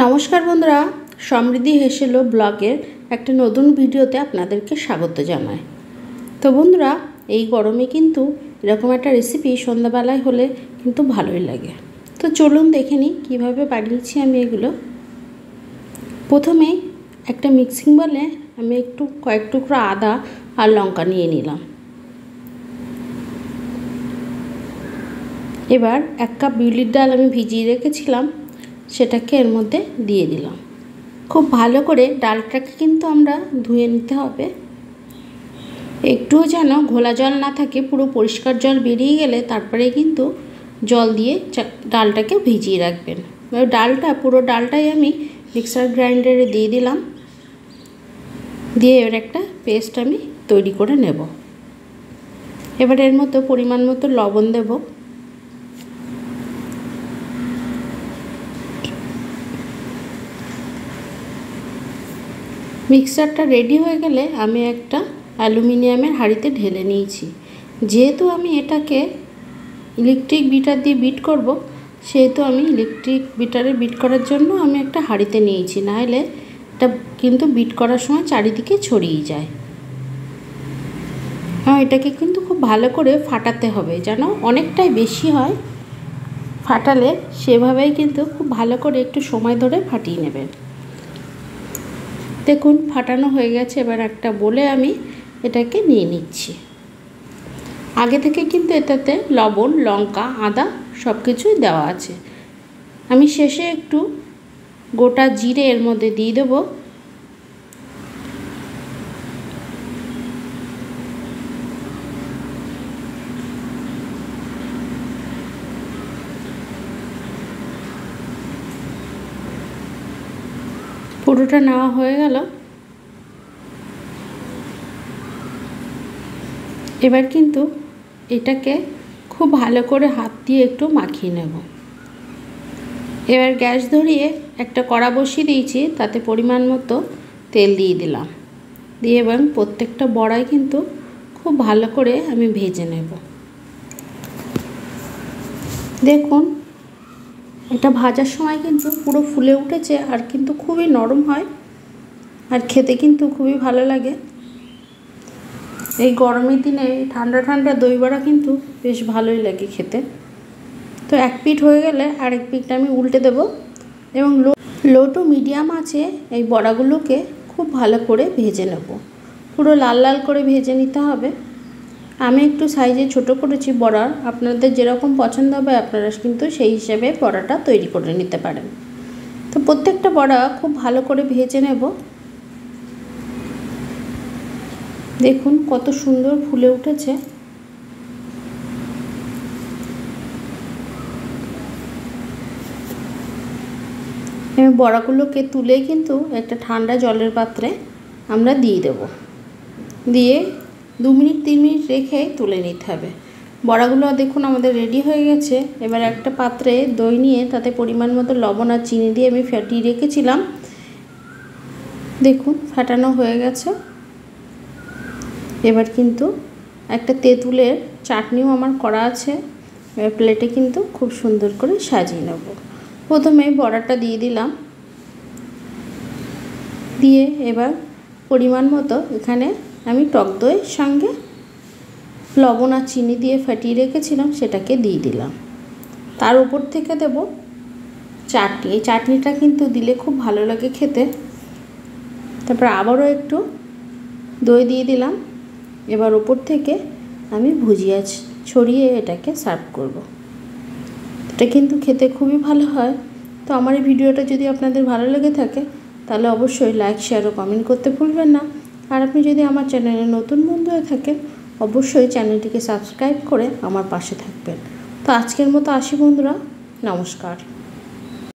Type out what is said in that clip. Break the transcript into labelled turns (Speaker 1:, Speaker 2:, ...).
Speaker 1: নমস্কার বন্ধুরা, সমৃদ্ধি হেসেলো ব্লগের একটা নতুন ভিডিওতে আপনাদেরকে স্বাগত জানাই। তো বন্ধুরা, এই গরমে কিন্তু এরকম একটা রেসিপি সন্ধ্যাবেলায় হলে কিন্তু ভালোই লাগে। তো চলুন দেখে নিই কীভাবে বানিয়েছি আমি এগুলো। প্রথমে একটা মিক্সিং বলে আমি কয়েক টুকরো আদা আর লঙ্কা নিয়ে নিলাম। এবার 1 কাপ বিউলির ডাল আমি ভিজিয়ে রেখেছিলাম, সেটাকে এর মধ্যে দিয়ে দিলাম। খুব ভালো করে ডালটাকে কিন্তু আমরা ধুয়ে নিতে হবে। একটুও যেন ঘোলা জল না থাকে, পুরো পরিষ্কার জল বেরিয়ে গেলে তারপরে কিন্তু জল দিয়ে ডালটাকে ভিজিয়ে রাখবেন। পুরো ডালটাই আমি মিক্সার গ্রাইন্ডারে দিয়ে দিলাম। দিয়ে এবার একটা পেস্ট আমি তৈরি করে নেব। এবার এর মতো পরিমাণ মতো লবণ দেব। মিক্সারটা রেডি হয়ে গেলে আমি একটা অ্যালুমিনিয়ামের হাঁড়িতে ঢেলে নিয়েছি। যেহেতু আমি এটাকে ইলেকট্রিক বিটার দিয়ে বিট করব, সেহেতু আমি ইলেকট্রিক বিটারে বিট করার জন্য আমি একটা হাঁড়িতে নিয়েছি, নাহলে এটা কিন্তু বিট করার সময় চারিদিকে ছড়িয়ে যায়। এটাকে কিন্তু খুব ভালো করে ফাটাতে হবে, যেন অনেকটাই বেশি হয়। ফাটালে সেভাবেই কিন্তু খুব ভালো করে একটু সময় ধরে ফাটিয়ে নেবেন। দেখুন ফাটানো হয়ে গেছে। এবার একটা বলে আমি এটাকে নিয়ে নিচ্ছি। আগে থেকে কিন্তু এটাতে লবণ, লঙ্কা, আদা সব কিছুই দেওয়া আছে। আমি শেষে একটু গোটা জিরে এর মধ্যে দিয়ে দেব। পুরোটা নেওয়া হয়ে গেল। এবার কিন্তু এটাকে খুব ভালো করে হাত দিয়ে একটু মাখিয়ে নেব। এবার গ্যাস ধরিয়ে একটা কড়া বসিয়ে দিয়েছি, তাতে পরিমাণ মতো তেল দিয়ে দিলাম। দিয়ে এবং প্রত্যেকটা বড়াই কিন্তু খুব ভালো করে আমি ভেজে নেব। দেখুন এটা ভাজার সময় কিন্তু পুরো ফুলে উঠেছে, আর কিন্তু খুবই নরম হয়, আর খেতে কিন্তু খুবই ভালো লাগে। এই গরমের দিনে ঠান্ডা ঠান্ডা দই বড়া কিন্তু বেশ ভালোই লাগে খেতে। তো এক পিঠ হয়ে গেলে আরেক পিঠটা আমি উল্টে দেব এবং লো টু মিডিয়াম আঁচে এই বড়াগুলোকে খুব ভালো করে ভেজে নেব। পুরো লাল লাল করে ভেজে নিতে হবে। আমি একটু সাইজে ছোট করেছি বড়া, আপনাদের যেরকম পছন্দ হবে আপনারা কিন্তু সেই হিসেবে বড়াটা তৈরি করে নিতে পারেন। তো প্রত্যেকটা বড়া খুব ভালো করে ভেজে নেব। দেখুন কত সুন্দর ফুলে উঠেছে। এই বড়াগুলোকে তুলে কিন্তু একটা ঠান্ডা জলের পাত্রে আমরা দিয়ে দেব। দিয়ে 2 মিনিট 3 মিনিট রেখে তুলে নিতে হবে। বড়াগুলো দেখুন আমাদের রেডি হয়ে গেছে। এবার একটা পাত্রে দই নিয়ে তাতে পরিমাণ মতো লবণ আর চিনি দিয়ে আমি ফাটিয়ে রেখেছিলাম। দেখুন ফাটানো হয়ে গেছে। এবার কিন্তু একটা তেঁতুলের চাটনিও আমার করা আছে। এবার প্লেটে কিন্তু খুব সুন্দর করে সাজিয়ে নেব। প্রথমে বড়াটা দিয়ে দিলাম। দিয়ে এবার পরিমাণ মতো এখানে আমি টক দইয়ের সঙ্গে লবণ আর চিনি দিয়ে ফাটিয়ে রেখেছিলাম, সেটাকে দিয়ে দিলাম। তার উপর থেকে দেব চাটনি। এই চাটনিটা কিন্তু দিলে খুব ভালো লাগে খেতে। তারপর আবারও একটু দই দিয়ে দিলাম। এবার উপর থেকে আমি ভুজিয়া ছড়িয়ে এটাকে সার্ভ করব। এটা কিন্তু খেতে খুবই ভালো হয়। তো আমার এই ভিডিওটা যদি আপনাদের ভালো লেগে থাকে তাহলে অবশ্যই লাইক, শেয়ার ও কমেন্ট করতে ভুলবেন না। আর আপনি যদি আমার চ্যানেলে নতুন বন্ধু হয়ে থাকেন অবশ্যই চ্যানেলটিকে সাবস্ক্রাইব করে আমার পাশে থাকবেন। তো আজকের মতো আসি বন্ধুরা, নমস্কার।